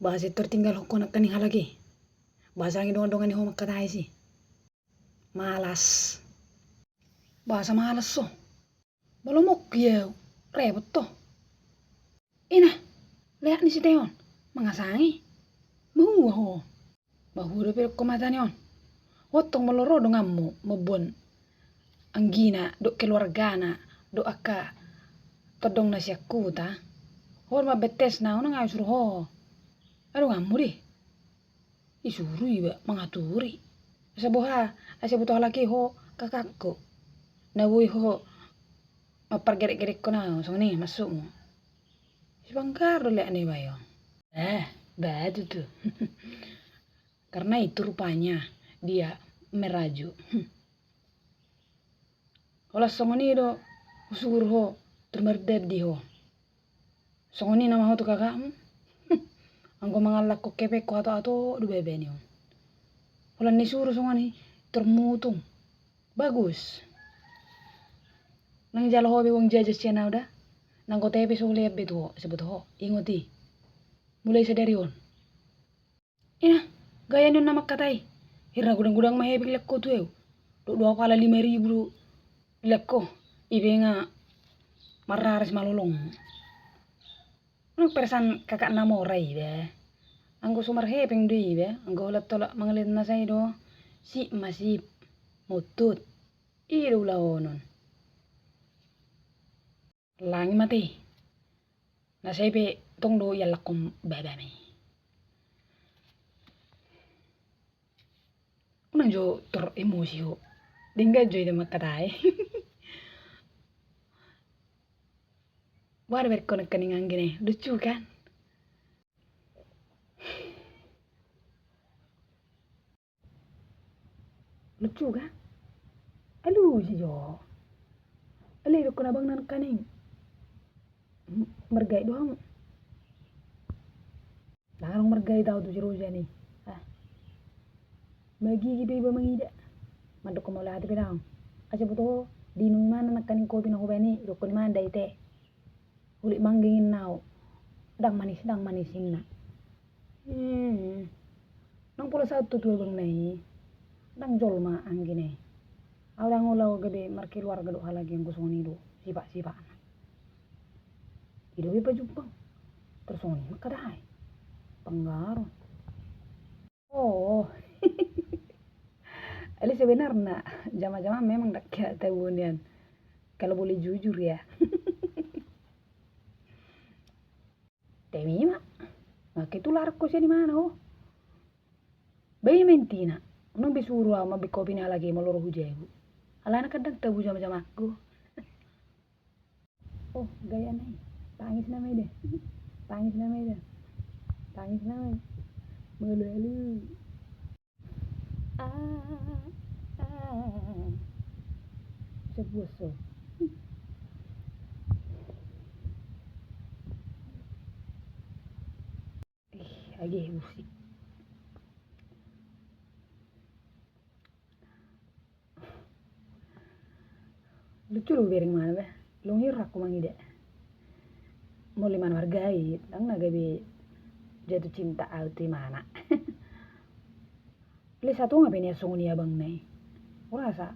Bahasa tertinggal hokona kaning halagi. Bahasa lagi dongan-dongan ni homak katai sih. Malas. Bahasa malas so. Belum mau ya. Repot toh. Ina, lihat ni si Teon. Mengasangi. Bahu ho. Bahu udah pero komatani on. Wotong meloro do ngammu mebon. Anggina do keluargana do aka todong na siya kuta. Hor mabetes na ona ngai suruh ho. Aduh ngammu deh. Isuru iba mengaturi. Asa boha, asa butuh lagi ho kakakku. Na wui ho mapargerek-gerek ko na so ni masuk mo. Si bangkar lihat nih bayo. Batu tuh. Karena itu rupanya dia meraju. Kalau songoni do usur ho termerded di ho. Songoni nama ho tuh kakak. Anggo mangalak ko kepek ko atau du bebe ni. Kalau disuruh songoni termutung. Bagus. Nang jalo ho be wong jajas cina udah. Nang ko tepe so lihat betu sebut ho. Ingoti. Mulai sadari on. Ina, gaya nun nama katai. Hirna gudang-gudang mah hebing lekko tuh eu. Dua kala 5.000 lekko. Ibe nga mararis malulong. Nang persan kakak namo rai be. Anggo sumar hebing dui be. Anggo holat tolak mangalit na say do. Si masip. Mutut. Ido ulaonon. Langi mati. Nasebe tong do yalakom babami. Unang jo ter emosi ho. Dingga jo ide makatai. War berkonek keningan gini. Lucu kan? Lucu kan? Aduh si jo. Ali do kena bang nan kaning. Mergai doang. Larang mergai tahu tuh jeruja nih. Magi gibe iba mangida. Madok mo lahat pinang. Asa buto di numan na kaning kopi na hubani do ko ni manda ite. Uli manggingin nao. Dang manisin na. Nang pula satu tuh bang nai. Dang jol ma anggine. Awang ulaw gabi marki luar gado halagi ang gusto ni do. Sipa. Ido iba jupang. Terus oni makadahay. Panggaro. Oh. Ali sebenarnya jama-jama memang tak kayak tabunian. Kalau boleh jujur ya. Temi mak. Maka itu larko siya di mana oh. Bayi mentina. Unang bisuro ama bikopi na lagi maloro hujebu. Alana kadang tabu jama-jama aku. Oh gaya nih. Tangis namanya deh. Tangis namanya. Malu-malu. Sebuah so. Agih musik. Lucu lu bering mana be. Lungir aku mangide. Mau liman wargai. Dang nagabi jatuh cinta auti mana. Li satu ngapain ya sunguni abang nih. Urasa.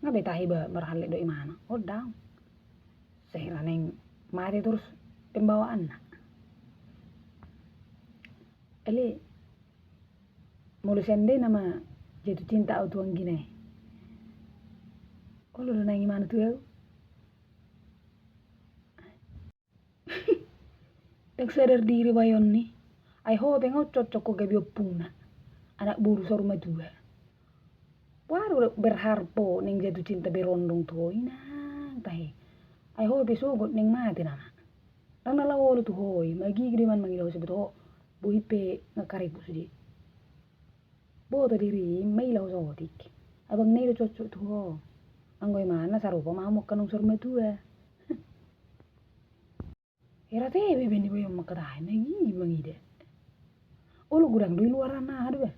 Ngapain tahi ba marhalik doi mana. Oh dang. Sehingga neng mati terus pembawaan. Eli mulu sende nama jatuh cinta autu ang gini. Oh lu nangi mana tuh ya? Tak sadar diri bayon nih. Ay ho bengo cocok ko gabi opuna. Anak buru sa rumah dua. Waru berharpo neng jatuh cinta berondong tuh inang tahi. Ay ho besugot neng mati nama. Nang nalawolo tuh hoi. Magi gede man mangilaw sebut ho. Buhipe ngakaribu sudi. Boto diri mailaw sa hotik. Abang nilo cocok tuh ho. Anggoy mana sarupa mamuk kanong sa rumah dua. Era tebe bendi boyo makadahay nagi bang ide. Ulu gudang di luar na aduh.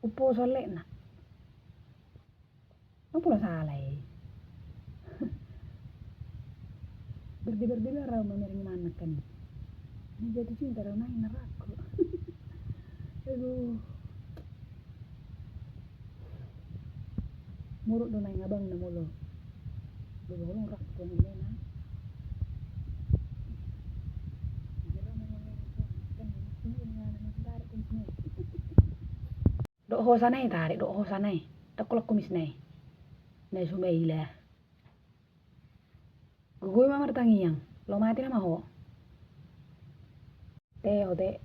Upo sole na. Ang pula salah eh. Berdi-berdi lah raw mamering mana kan. Ini jatuh cinta dong nang neraka. Aduh. Murut dong nang abang na mulo. Belum rak tuh ini na. Dok hosa nai tarik, dok hosa nai. Takulak kumis nai. Nai sumaila. Gugui mamar tangiang. Lo mati nama ho. Teo te.